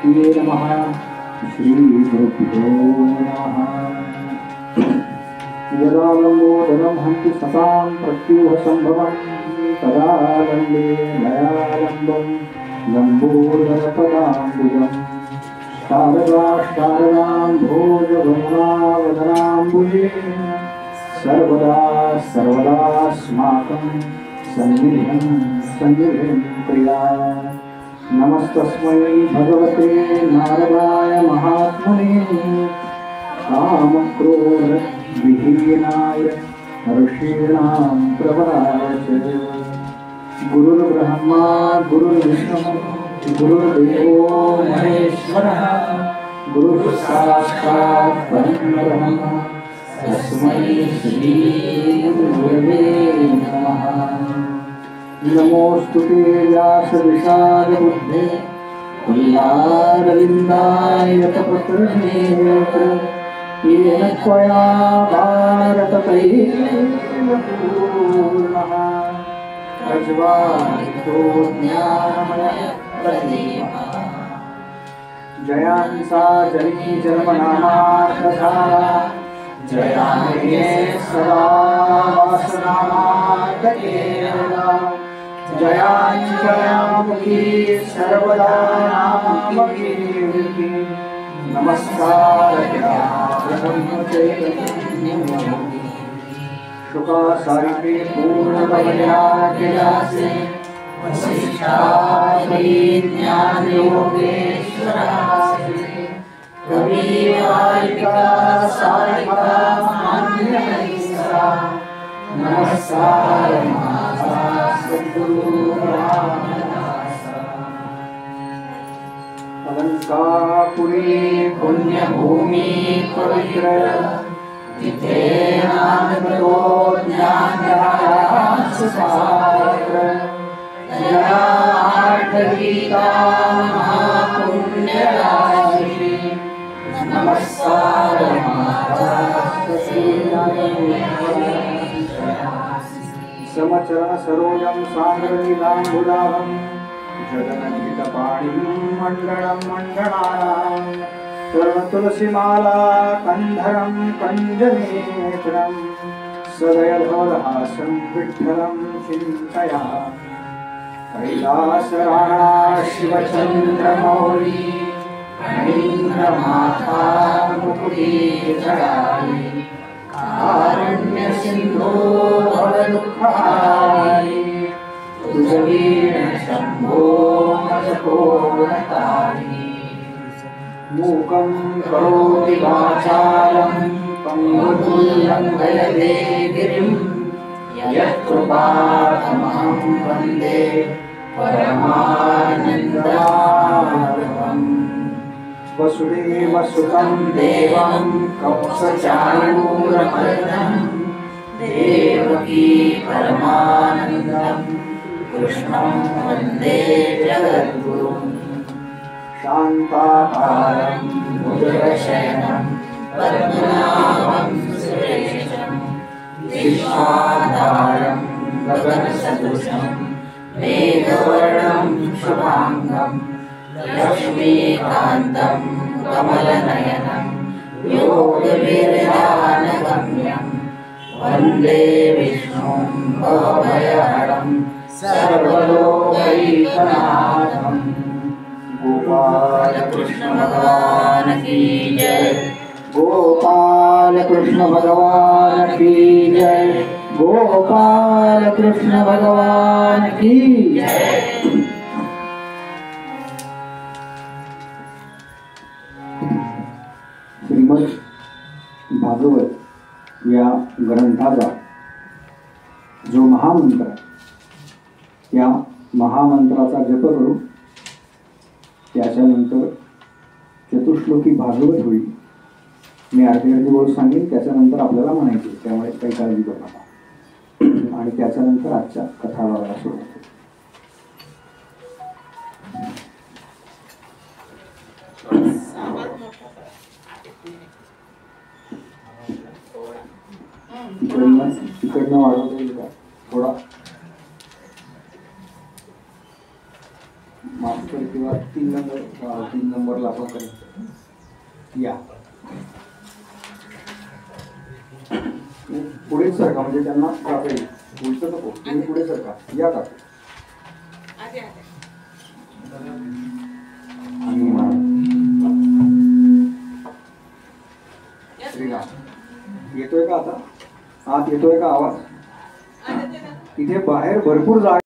ये नमः। श्रीगुरुभ्यो नमः। यदा लम्बोदरं हन्ति सतां प्रत्यूहसम्भवं तदा लम्बे दयालम्बं लम्बोदरपदाम्बुजं शारदा शारदां भोजवदनावदनाम्बुजे सर्वदा सर्वदास्माकं सन्निधिं सन्निधिं प्रिया। नमस्तस्मै भगवते नारदाय महात्मने कामक्रोधविहीनाय ऋषीणां प्रवराय च। गुरुर्ब्रह्मा गुरुर्विष्णुः गुरुर्देवो महेश्वरः गुरुसाक्षात् परब्रह्म तस्मै श्री गुरवे नमः। नमोस्तुते व्यासविशालबुद्धे पुल्लारविन्दायतपत्रनेत्र येन त्वया भारततैः पूर्णः प्रज्वालितो ज्ञानमयप्रदीपः। जयांसा जनी जन्मनामार्थसारा जयामये सदा वासनामार्तकेरला जयामुखी सर्वदा नाममुखी नमस्कार शुकासारिके पूर्णपदयासे वसिष्ठादि ज्ञानयोगेश्वरासे कविवारिका सारिका मान्यैसा नमस्कार माता सद्गुरु रामदासा। अलंकापुरी पुण्यभूमि पवित्र जिथे नामतो ज्ञानराजसागर जयार्धगीता महापुण्यराशि नमस्कार माता समचरण सरोजं सान्द्रनीलाम्बुदाभं जगन्नितपाणिं मण्डलं मण्डनानां तुलसीमाला कन्धरं कञ्जनेत्रं सदयधवलहासं विठ्ठलं चिन्तयामि। कैलासराणा शिवचन्द्रमौली फणीन्द्रमाथा मुकुटीधराणि कारुण्यसिन्धो भवदुःखहारी तुझवीण शम्भो मजकोणतारी। मूकं करोति वाचालं पङ्गुलङ्घयते गिरिं यत्कृपातमहं वन्दे परमानन्दमाधवम्। वसुदेवसुतं देवं कंसचाणूरमर्दनं देवकी परमानन्दं कृष्णं वन्दे जगद्गुरुं। शान्ताकारं भुजगशयनं पद्मनाभं सुरेशं विश्वाधारं गगनसदृशं मेघवर्णं शुभाङ्गं लक्ष्मीकान्तं कमलनयनं योगवीर्यानगम्यं वन्दे विष्णुं भवभयहरं सर्वलोकैकनाथं। गोपाल कृष्ण भगवान की जय। गोपाल कृष्ण भगवान की जय। गोपाल कृष्ण भगवान की जय। श्रीमद भागवत या ग्रंथाचा जो महामंत्र या महामंत्राचा जप करू त्याच्यानंतर चतुश्लोकी भागवत होईल। मी अर्धी गोष्ट सांगेन त्याच्यानंतर आपल्याला म्हणायची, त्यामुळे काही काळजी करू नका। आणि त्याच्यानंतर आजच्या कथा बघायला सुरुवात होईल। तिकडनं वाढवता येईल का थोडा? मास्टर किंवा 3 नंबर नंबरला आपण कनेक्ट या पुढे सरका म्हणजे त्यांना जाता येईल. उलट नको, तुम्ही पुढे सरका या का आणि श्रीराम येतोय का आता आत येतोय का आवाज? इथे बाहेर भरपूर जागा